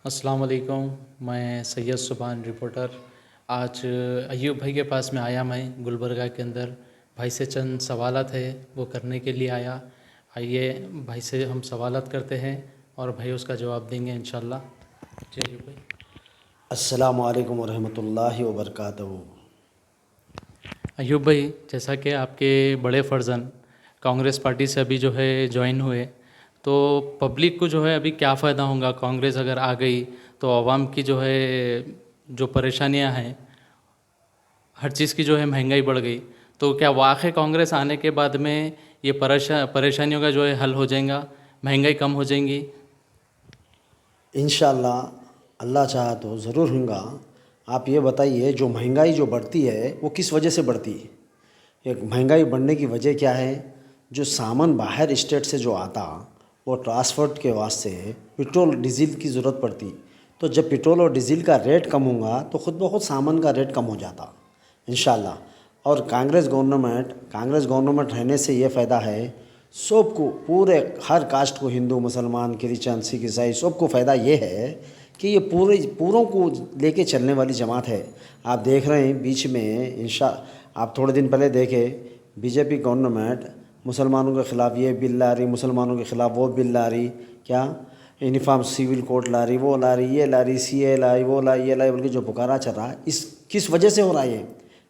السلام علیکم. میں سید سبحان رپورٹر آج ایوب بھائی کے پاس میں آیا. میں گلبرگہ کے اندر بھائی سے چند سوالات ہے وہ کرنے کے لیے آیا. آئیے بھائی سے ہم سوالات کرتے ہیں اور بھائی اس کا جواب دیں گے انشاءاللہ. جی ایوب بھائی. السلام علیکم ورحمۃ اللہ وبرکاتہ. ایوب بھائی، جیسا کہ آپ کے بڑے فرزند کانگریس پارٹی سے ابھی جو ہے جوائن ہوئے، تو پبلک کو جو ہے ابھی کیا فائدہ ہوگا؟ کانگریس اگر آ گئی تو عوام کی جو ہے جو پریشانیاں ہیں، ہر چیز کی جو ہے مہنگائی بڑھ گئی، تو کیا واقعی کانگریس آنے کے بعد میں یہ پریشانیوں کا جو ہے حل ہو جائے گا، مہنگائی کم ہو جائیں گی؟ انشاءاللہ اللہ چاہا تو ضرور ہوں گا. آپ یہ بتائیے، جو مہنگائی جو بڑھتی ہے وہ کس وجہ سے بڑھتی ہے؟ ایک مہنگائی بڑھنے کی وجہ کیا ہے؟ جو سامان باہر اسٹیٹ سے جو آتا وہ ٹرانسپورٹ کے واسطے پٹرول ڈیزل کی ضرورت پڑتی. تو جب پٹرول اور ڈیزل کا ریٹ کم ہوگا تو خود بخود سامان کا ریٹ کم ہو جاتا انشاءاللہ. اور کانگریس گورنمنٹ رہنے سے یہ فائدہ ہے، سب کو، پورے ہر کاسٹ کو، ہندو، مسلمان، کرسچن، سکھ، عیسائی، سب کو فائدہ یہ ہے کہ یہ پوروں کو لے کے چلنے والی جماعت ہے. آپ دیکھ رہے ہیں بیچ میں آپ تھوڑے دن پہلے دیکھے بی جے پی گورنمنٹ مسلمانوں کے خلاف یہ بل لا رہی، مسلمانوں کے خلاف وہ بل لا رہی، کیا یونیفارم سول کوڈ لا رہی، وہ لا رہی، یہ لا رہی، سی اے لائی، وہ لائی، یہ لائی، بلکہ جو پکارا چل رہا ہے کس وجہ سے ہو رہا ہے؟ یہ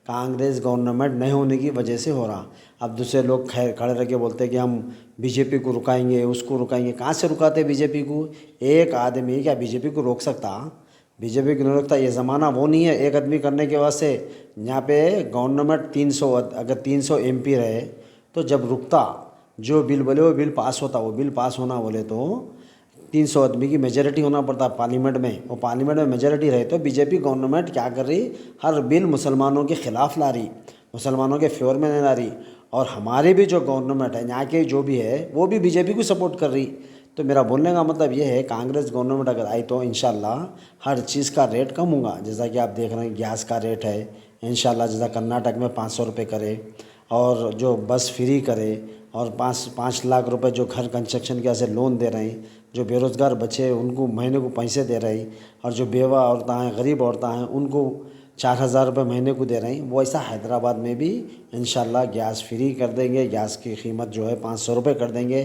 کانگریس گورنمنٹ نہیں ہونے کی وجہ سے ہو رہا. اب دوسرے لوگ کھڑے رہ کے بولتے ہیں کہ ہم بی جے پی کو رکائیں گے، اس کو رکائیں گے. کہاں سے رکاتے بی جے پی کو؟ ایک آدمی کیا بی جے پی کو روک سکتا؟ بی جے پی کو نہیں روکتا. یہ زمانہ وہ نہیں ہے ایک آدمی کرنے کے واسطے. یہاں پہ گورنمنٹ 300 ایم پی رہے تو جب رکتا، جو بل بولے وہ بل پاس ہوتا. وہ بل پاس ہونا بولے تو 300 آدمی کی میجورٹی ہونا پڑتا پارلیمنٹ میں. وہ پارلیمنٹ میں میجورٹی رہے تو بی جے پی گورنمنٹ کیا کر رہی؟ ہر بل مسلمانوں کے خلاف لا رہی، مسلمانوں کے فیور میں نہیں لا رہی. اور ہماری بھی جو گورنمنٹ ہے یہاں کے جو بھی ہے وہ بھی بی جے پی کو سپورٹ کر رہی. تو میرا بولنے کا مطلب یہ ہے، کانگریس گورنمنٹ اگر آئی تو انشاءاللہ ہر چیز کا ریٹ کم ہوگا. جیسا کہ آپ دیکھ رہے ہیں گیس کا ریٹ ہے انشاءاللہ، جیسا کرناٹک میں 500 روپے کرے، اور جو بس فری کرے، اور 5 لاکھ روپے جو گھر کنسٹرکشن کے واسطے لون دے رہے ہیں، جو بے روزگار بچے ان کو مہینے کو پیسے دے رہے ہیں، اور جو بیوہ عورتیں ہیں، غریب عورتیں ہیں، ان کو 4,000 روپے مہینے کو دے رہے ہیں. وہ ایسا حیدرآباد میں بھی انشاءاللہ گیس فری کر دیں گے. گیس کی قیمت جو ہے 500 روپے کر دیں گے.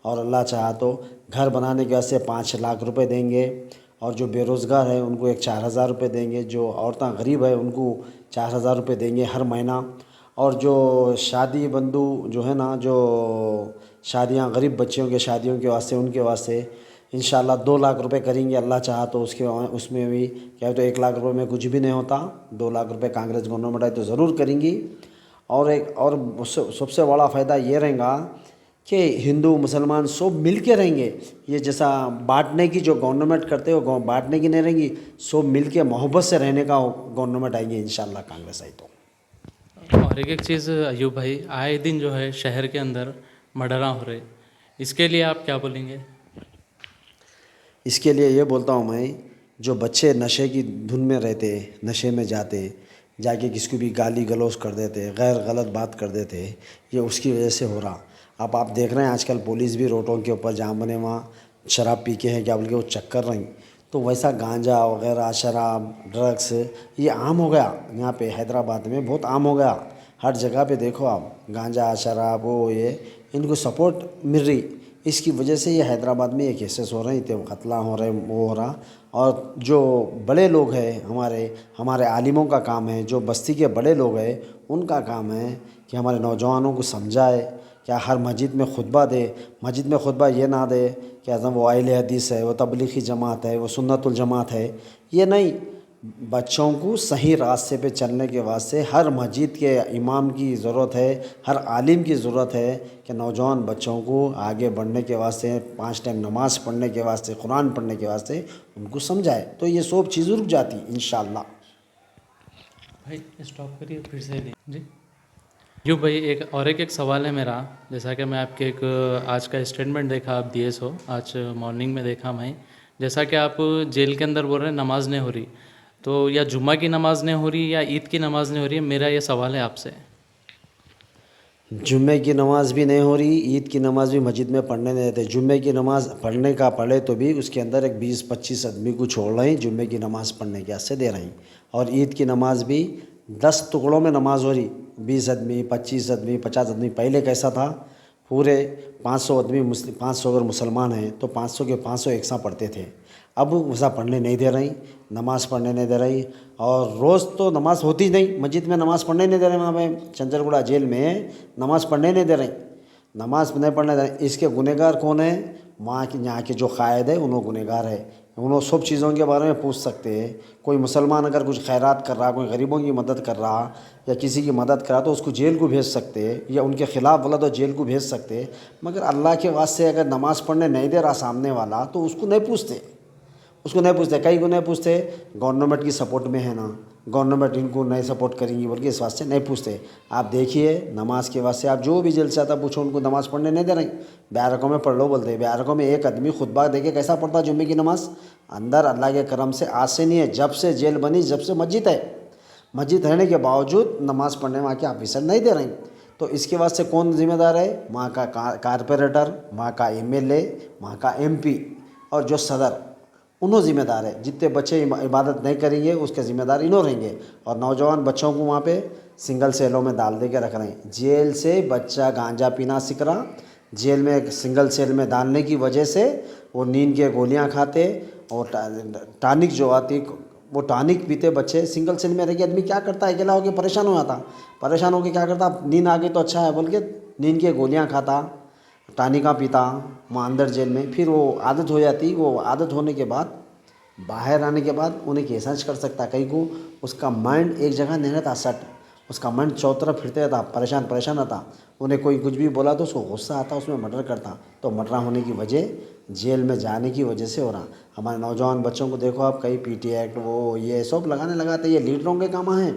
اور اللہ چاہا تو گھر بنانے کے واسطے 5 لاکھ روپے دیں گے. اور جو بے روزگار ہے ان کو 4,000 روپے دیں گے. جو عورتیں غریب ہے ان کو 4,000 روپے دیں گے ہر مہینہ. اور جو شادی بندو جو ہے نا، جو شادیاں غریب بچیوں کے شادیوں کے واسطے، ان کے واسطے انشاءاللہ 2 لاکھ روپے کریں گے اللہ چاہا تو. اس میں بھی کیا ہے تو 1 لاکھ روپے میں کچھ بھی نہیں ہوتا. 2 لاکھ روپے کانگریس گورنمنٹ آئی تو ضرور کریں گی. اور سب سے بڑا فائدہ یہ رہے گا کہ ہندو مسلمان سب مل کے رہیں گے. یہ جیسا بانٹنے کی جو گورنمنٹ کرتے وہ بانٹنے کی نہیں رہیں گی، سب مل کے محبت سے رہنے کا گورنمنٹ آئیں گے انشاءاللہ کانگریس آئی تو. اور ایک چیز ایوب بھائی، آئے دن جو ہے شہر کے اندر مرڈراں ہو رہے، اس کے لیے آپ کیا بولیں گے؟ اس کے لیے یہ بولتا ہوں میں، جو بچے نشے کی دھن میں رہتے، نشے میں جاتے، جا کے کسی کو بھی گالی گلوچ کر دیتے، غیر غلط بات کر دیتے، یہ اس کی وجہ سے ہو رہا. اب آپ دیکھ رہے ہیں آج کل پولیس بھی روڈوں کے اوپر جہاں بنے وہاں شراب پی کے ہیں کیا بول کے وہ چیک کر رہی. تو ویسا گانجا وغیرہ، شراب، ڈرگس یہ عام ہو گیا. یہاں پہ حیدرآباد میں بہت عام ہو گیا. ہر جگہ پہ دیکھو آپ گانجا، شراب، وہ یہ ان کو سپورٹ مل رہی. اس کی وجہ سے یہ حیدرآباد میں یہ کیسز ہو رہے تھے، قتل ہو رہے، وہ ہو رہا. اور جو بڑے لوگ ہیں ہمارے عالموں کا کام ہے، جو بستی کے بڑے لوگ ہیں ان کا کام ہے کہ ہمارے نوجوانوں کو سمجھائے. کیا ہر مسجد میں خطبہ دے. مسجد میں خطبہ یہ نہ دے کہ وہ اہل حدیث ہے، وہ تبلیغی جماعت ہے، وہ سنت الجماعت ہے. یہ نہیں، بچوں کو صحیح راستے پہ چلنے کے واسطے ہر مسجد کے امام کی ضرورت ہے، ہر عالم کی ضرورت ہے کہ نوجوان بچوں کو آگے بڑھنے کے واسطے، 5 ٹائم نماز پڑھنے کے واسطے، قرآن پڑھنے کے واسطے ان کو سمجھائے تو یہ سب چیزیں رک جاتی انشاءاللہ. بھائی اسٹاپ کریے، پھر سے لیں جی. یوں بھائی ایک سوال ہے میرا. جیسا کہ میں آپ کے ایک آج کا اسٹیٹمنٹ دیکھا آپ دیے سو، آج مارننگ میں دیکھا میں، جیسا کہ آپ جیل کے اندر بول رہے ہیں نماز نہیں ہو رہی، تو یا جمعہ کی نماز نہیں ہو رہی یا عید کی نماز نہیں ہو رہی ہے، میرا یہ سوال ہے آپ سے. जुम्मे की नमाज भी नहीं हो रही, ईद की नमाज भी मस्जिद में पढ़ने नहीं देते। जुम्मे की नमाज पढ़ने का पढ़े तो भी उसके अंदर एक 20-25 आदमी को छोड़ रहे हैं जुम्मे की नमाज पढ़ने के वास्ते दे रहे हैं। और ईद की नमाज भी 10 टुकड़ों में नमाज हो रही, 20 आदमी, 25 आदमी, 50 आदमी। पहले कैसा था, पूरे 500 आदमी मुस्लिम, 500 अगर मुसलमान हैं तो 500 के 500 एक साथ पढ़ते थे। अब वैसा पढ़ने नहीं दे रही, नमाज़ पढ़ने नहीं दे रही। और रोज़ तो नमाज़ होती नहीं, मस्जिद में नमाज़ पढ़ने नहीं दे रहे। वहाँ पे चंचलगुड़ा जेल में नमाज़ पढ़ने नहीं दे रही, नमाज़ नहीं पढ़ने दे रही। इसके गुनहगार कौन है? वहाँ के यहाँ के जो कायद है उन्होंने गुनहगार है। उन्होंने सब चीज़ों के बारे में पूछ सकते हैं। कोई मुसलमान अगर कुछ खैरात कर रहा, कोई गरीबों की मदद कर रहा या किसी की मदद कर रहा तो उसको जेल को भेज सकते हैं, या उनके ख़िलाफ़ बोला तो जेल को भेज सकते हैं। मगर अल्लाह के वास्ते अगर नमाज़ पढ़ने नहीं दे रहा सामने वाला तो उसको नहीं पूछते, उसको नहीं पूछते। कई को नहीं पूछते, गवर्नमेंट की सपोर्ट में है ना, गवर्नमेंट इनको नहीं सपोर्ट करेंगी बोल के इस वास्ते नहीं पूछते। आप देखिए नमाज के वास्ते आप जो भी जेल से आता पूछो, उनको नमाज़ पढ़ने नहीं दे रही। बैरकों में पढ़ लो बोलते हैं। बैरकों में एक आदमी खुतबा देके कैसा पढ़ता जुम्मे की नमाज़? अंदर अल्लाह के करम से आज से नहीं है, जब से जेल बनी, जब से मस्जिद है, मस्जिद रहने के बावजूद नमाज़ पढ़ने वहाँ के ऑफिसर नहीं दे रही। तो इसके वास्ते कौन ज़िम्मेदार है? वहाँ का कारपोरेटर, वहाँ का MLA, वहाँ का MP और जो सदर, उन्होंने ज़िम्मेदार है। जितने बच्चे इबादत नहीं करेंगे उसके ज़िम्मेदार इन्हों रहेंगे। और नौजवान बच्चों को वहाँ पे सिंगल सेलों में डाल दे के रख रहे हैं। जेल से बच्चा गांजा पीना सीख रहा, जेल में एक सिंगल सेल में डालने की वजह से वो नींद के गोलियां खाते और टॉनिक जो आती वो टॉनिक पीते बच्चे। सिंगल सेल में रह के आदमी क्या करता है, अकेला होकर परेशान हो जाता, परेशान होकर क्या करता, नींद आ गई तो अच्छा है बोल के नींद के गोलियाँ खाता, टानिका पीता वहाँ अंदर जेल में। फिर वो आदत हो जाती, वो आदत होने के बाद बाहर आने के बाद उन्हें कैसा कर सकता। कहीं को उसका माइंड एक जगह नहीं रहता सेट, उसका माइंड चौतरा फिरते रहता, परेशान रहता। उन्हें कोई कुछ भी बोला तो उसको गुस्सा आता, उसमें मर्डर करता। तो मर्डर होने की वजह जेल में जाने की वजह से हो रहा। हमारे नौजवान बच्चों को देखो आप, कई PT एक्ट वो ये सब लगाने लगाते। ये लीडरों के काम है,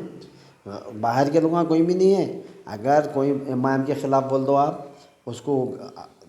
बाहर के लोगों का कोई भी नहीं है। अगर कोई इमाम के ख़िलाफ़ बोल दो आप, उसको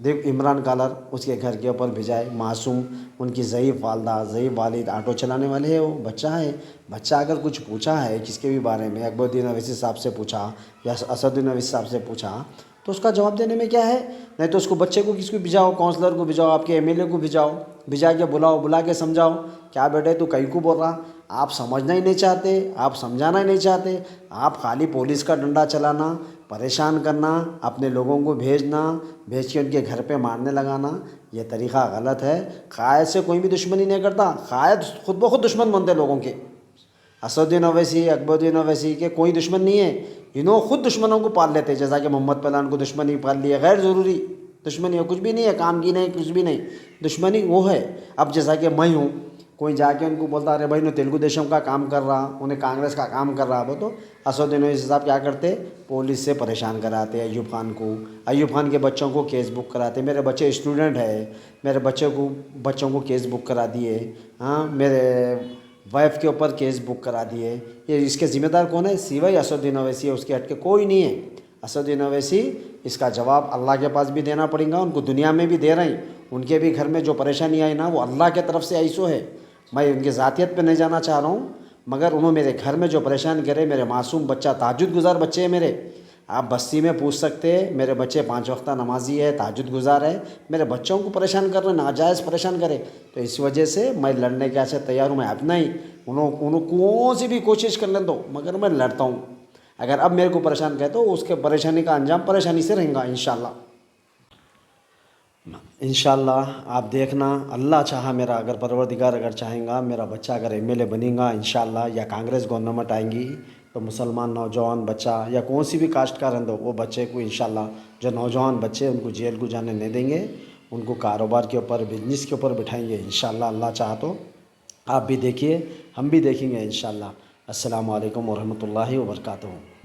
देख इमरान कालर उसके घर के ऊपर भिजाए, मासूम, उनकी ज़ईफ़ वालदा, ज़ईफ़ वालिद, ऑटो चलाने वाले है, वो बच्चा है। बच्चा अगर कुछ पूछा है किसके भी बारे में, अकबरुद्दीन अवैसी साहब से पूछा या असदुद्दीन अवैसी साहब से पूछा, तो उसका जवाब देने में क्या है? नहीं तो उसको बच्चे को किसको भिजाओ, काउंसलर को भिजाओ, आपके MLA को भिजाओ, भिजा के बुलाओ, बुला के समझाओ, क्या बेटे तू कहीं को बोल रहा? आप समझना ही नहीं चाहते, आप समझाना ही नहीं चाहते, आप खाली पुलिस का डंडा चलाना, परेशान करना, अपने लोगों को भेज के उनके घर पे मारने लगाना, ये तरीक़ा गलत है। कायद से कोई भी दुश्मनी नहीं करता, कायद खुद ब खुद दुश्मन बनते लोगों के। असदुद्दीन अवैसी, अकबरुद्दीन अवैसी के कोई दुश्मन नहीं है, इन्हों खुद दुश्मनों को पाल लेते। जैसा कि मोहम्मद पहलवान को दुश्मनी पाल लिया, गैर ज़रूरी दुश्मनी है, कुछ भी नहीं है, काम की नहीं, कुछ भी नहीं, दुश्मनी वो है। अब जैसा कि मैं हूँ, कोई जाके उनको बोलता अरे भाई ने तेलुगु देशम का काम कर रहा, उन्हें कांग्रेस का काम कर रहा, वो तो असदुद्दीन अवैसी साहब क्या करते, पुलिस से परेशान कराते अयूब खान को, अयूब खान के बच्चों को केस बुक कराते। मेरे बच्चे स्टूडेंट है, मेरे बच्चों को केस बुक करा दिए, हाँ, मेरे वाइफ के ऊपर केस बुक करा दिए। ये इसके ज़िम्मेदार कौन है? सिवाय असदुद्दीन अवैसी है, उसके हट के कोई नहीं है। असदुद्दीन अवैसी, इसका जवाब अल्लाह के पास भी देना पड़ेगा, उनको दुनिया में भी दे रहे हैं। उनके भी घर में जो परेशानी आई ना, वो अल्लाह के तरफ से ऐसो है। मैं उनकी ज़ातियत पे नहीं जाना चाह रहा हूँ, मगर उन्होंने मेरे घर में जो परेशान करे, मेरे मासूम बच्चा, ताजुद गुजार बच्चे हैं मेरे। आप बस्ती में पूछ सकते हैं, मेरे बच्चे 5 वक्ता नमाजी है, ताजुद गुजार है, मेरे बच्चों को परेशान कर रहे, नाजायज़ परेशान करे। तो इस वजह से मैं लड़ने के से तैयार हूँ। मैं अपना ही उन्होंने कौन सी भी कोशिश कर लें दो, मगर मैं लड़ता हूँ। अगर अब मेरे को परेशान करे तो उसके परेशानी का अंजाम परेशानी से रहेगा इंशाल्लाह। इंशाल्लाह आप देखना, अल्लाह चाहा मेरा, अगर परवरदिगार अगर चाहेगा, मेरा बच्चा अगर MLA बनेगा इंशाल्लाह, या कांग्रेस गवर्नमेंट आएंगी तो मुसलमान नौजवान बच्चा या कौन सी भी कास्ट का रहने दो, वो बच्चे को इंशाल्लाह, जो नौजवान बच्चे उनको जेल को जाने नहीं देंगे, उनको कारोबार के ऊपर, बिजनेस के ऊपर बिठाएंगे इंशाल्लाह। अल्लाह चाहा तो आप भी देखिए, हम भी देखेंगे इंशाल्लाह। अस्सलामु अलैकुम वरहमतुल्लाहि वबरकातुहू।